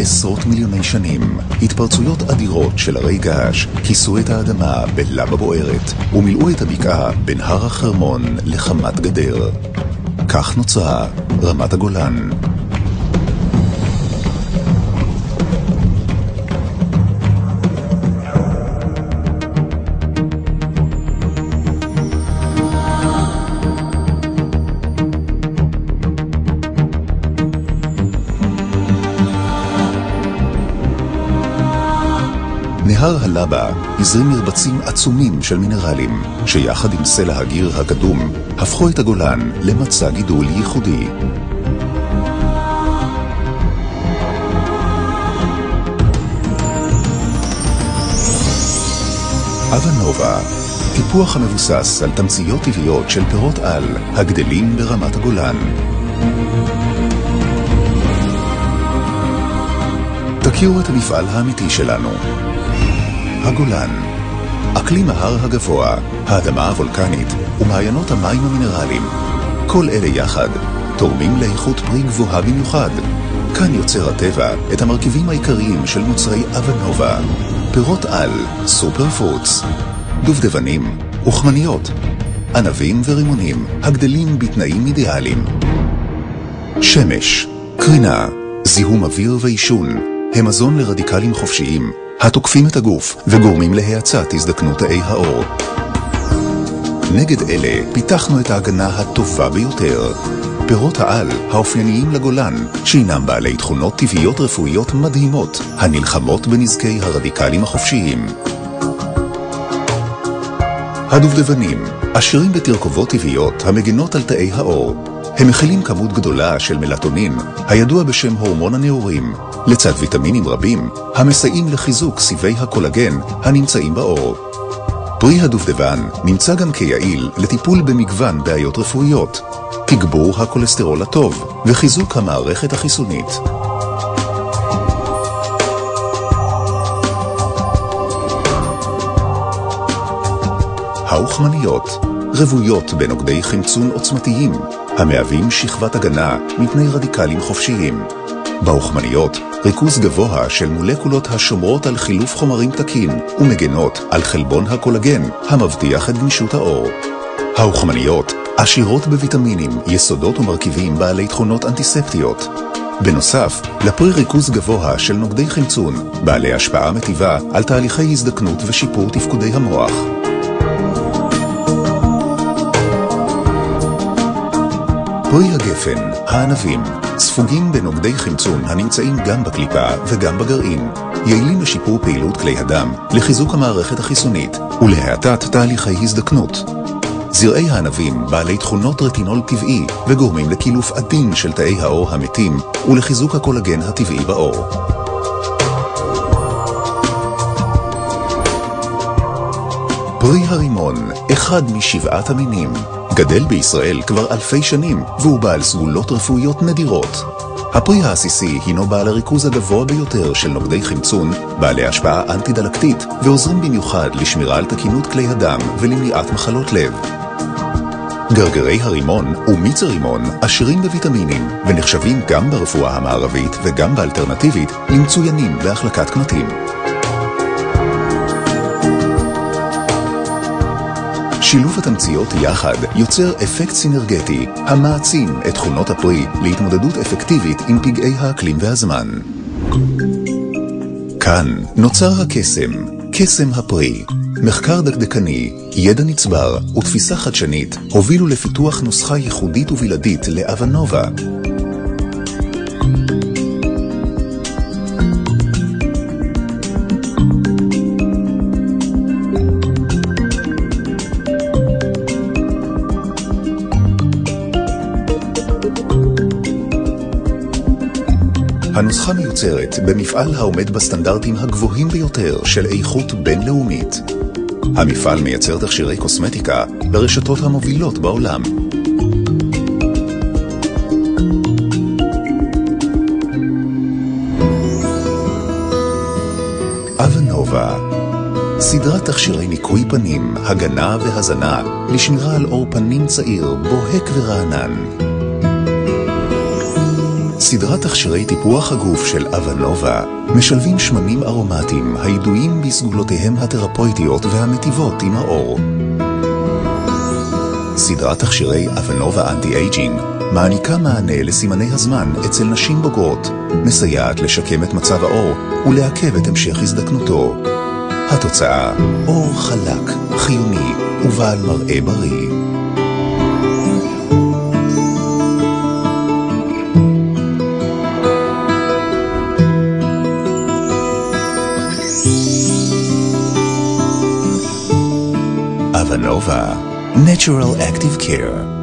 עשרות מיליוני שנים, התפרצויות אדירות של הרי געש כיסו את האדמה בלבה בוערת ומילאו את הבקעה בין הר החרמון לחמת גדר. כך נוצרה רמת הגולן. נהר הלבה הזרים מרבצים עצומים של מינרלים, שיחד עם סלע הגיר הקדום, הפכו את הגולן למצע גידול ייחודי. אבנובה, טיפוח המבוסס על תמציות טבעיות של פירות על הגדלים ברמת הגולן. תכירו את המפעל האמיתי שלנו. הגולן, אקלים ההר הגבוה, האדמה הוולקנית ומעיינות המים המינרליים. כל אלה יחד תורמים לאיכות פרי גבוהה במיוחד. כאן יוצר הטבע את המרכיבים העיקריים של מוצרי אבנובה. פירות על, סופר פרוטס, דובדבנים וחמניות, ענבים ורימונים הגדלים בתנאים אידיאליים. שמש, קרינה, זיהום אוויר ואישון הם מזון לרדיקלים חופשיים התוקפים את הגוף וגורמים להאצת הזדקנות תאי העור. נגד אלה פיתחנו את ההגנה הטובה ביותר. פירות העל האופייניים לגולן, שהינם בעלי תכונות טבעיות רפואיות מדהימות, הנלחמות בנזקי הרדיקלים החופשיים. הדובדבנים, עשירים בתרכובות טבעיות המגנות על תאי העור. הם מכילים כמות גדולה של מלטונין, הידוע בשם הורמון הנעורים, לצד ויטמינים רבים, המסייעים לחיזוק סיבי הקולגן הנמצאים בעור. פרי הדובדבן נמצא גם כיעיל לטיפול במגוון בעיות רפואיות, תגבור הכולסטרול הטוב וחיזוק המערכת החיסונית. האוכמניות רבויות בנוגדי חמצון עוצמתיים, המהווים שכבת הגנה מפני רדיקלים חופשיים. באוכמניות ריכוז גבוה של מולקולות השומרות על חילוף חומרים תקין ומגנות על חלבון הקולגן המבטיח את גמישות העור. האוכמניות עשירות בוויטמינים, יסודות ומרכיבים בעלי תכונות אנטיספטיות. בנוסף, לפרי ריכוז גבוה של נוגדי חמצון, בעלי השפעה מטיבה על תהליכי הזדקנות ושיפור תפקודי המוח. פרי הגפן, הענבים, ספוגים בנוגדי חמצון הנמצאים גם בקליפה וגם בגרעין, יעילים לשיפור פעילות כלי הדם, לחיזוק המערכת החיסונית ולהאטת תהליכי הזדקנות. זרעי הענבים בעלי תכונות רטינול טבעי וגורמים לקילוף עדין של תאי העור המתים ולחיזוק הקולגן הטבעי בעור. פרי הרימון, אחד משבעת המינים, גדל בישראל כבר אלפי שנים והוא בעל סגולות רפואיות נדירות. הפרי העסיסי הינו בעל הריכוז הגבוה ביותר של נוגדי חמצון, בעלי השפעה אנטי-דלקתית ועוזרים במיוחד לשמירה על תקינות כלי הדם ולמניעת מחלות לב. גרגרי הרימון ומיץ הרימון עשירים בוויטמינים ונחשבים גם ברפואה המערבית וגם באלטרנטיבית למצוינים בהחלקת קמטים. שילוב התמציות יחד יוצר אפקט סינרגטי המעצים את תכונות הפרי להתמודדות אפקטיבית עם פגעי האקלים והזמן. כאן נוצר הקסם, קסם הפרי. מחקר דקדקני, ידע נצבר ותפיסה חדשנית הובילו לפיתוח נוסחה ייחודית ובלעדית לאבנובה. הנוסחה מיוצרת במפעל העומד בסטנדרטים הגבוהים ביותר של איכות בינלאומית. המפעל מייצר תכשירי קוסמטיקה ברשתות המובילות בעולם. אבנובה, סדרת תכשירי ניקוי פנים, הגנה והזנה לשמירה על אור פנים צעיר, בוהק ורענן. סדרת תכשירי טיפוח הגוף של אבנובה משלבים שמנים ארומטיים הידועים בסגולותיהם התרפויטיות והמטיבות עם האור. סדרת תכשירי אבנובה אנטי-אייג'ינג מעניקה מענה לסימני הזמן אצל נשים בוגרות, מסייעת לשקם את מצב האור ולעכב את המשך הזדקנותו. התוצאה, אור חלק, חיוני ובעל מראה בריא. אבנובה, Natural Active Care.